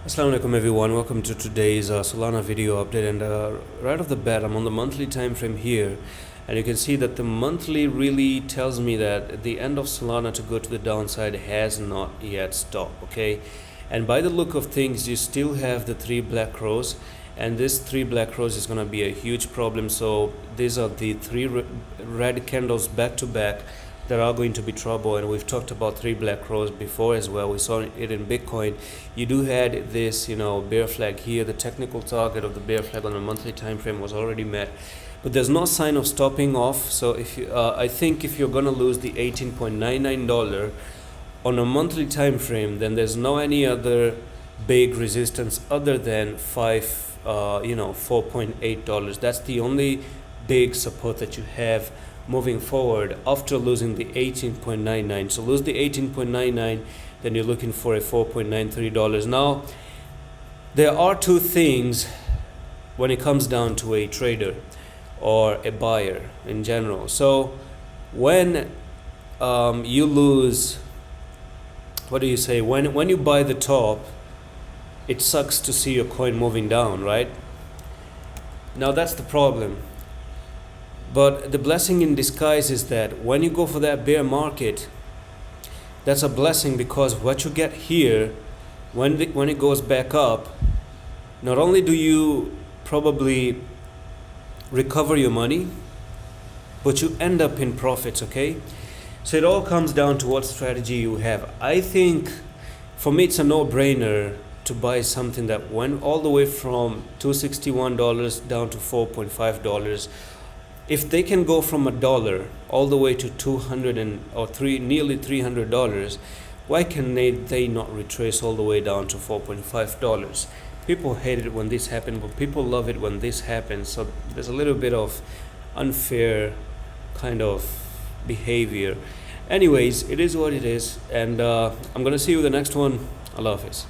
Assalamu alaikum everyone, welcome to today's Solana video update. And right off the bat, I'm on the monthly time frame here, and you can see that the monthly really tells me that the end of Solana to go to the downside has not yet stopped. Okay, and by the look of things, you still have the three black crows, and this three black crows is going to be a huge problem. So these are the three red candles back to back. There are going to be trouble, and we've talked about three black crows before as well. We saw it in Bitcoin. You do had this bear flag here. The technical target of the bear flag on a monthly time frame was already met, but there's no sign of stopping off. So if you I think if you're gonna lose the $18.99 on a monthly time frame, then there's no any other big resistance other than $4.8. That's the only big support that you have moving forward after losing the 18.99. So lose the 18.99, then you're looking for a $4.93. Now there are two things when it comes down to a trader or a buyer in general. So when you lose, what do you say, when you buy the top, it sucks to see your coin moving down, right? Now that's the problem. But the blessing in disguise is that when you go for that bear market, that's a blessing, because what you get here, when it goes back up, not only do you probably recover your money, but you end up in profits, okay? So it all comes down to what strategy you have. I think for me it's a no-brainer to buy something that went all the way from $261 down to $4.5. If they can go from $1 all the way to nearly $300, why can they not retrace all the way down to $4.5? People hate it when this happens, but people love it when this happens. So there's a little bit of unfair kind of behavior. Anyways, it is what it is, and I'm gonna see you in the next one. Allah Hafiz.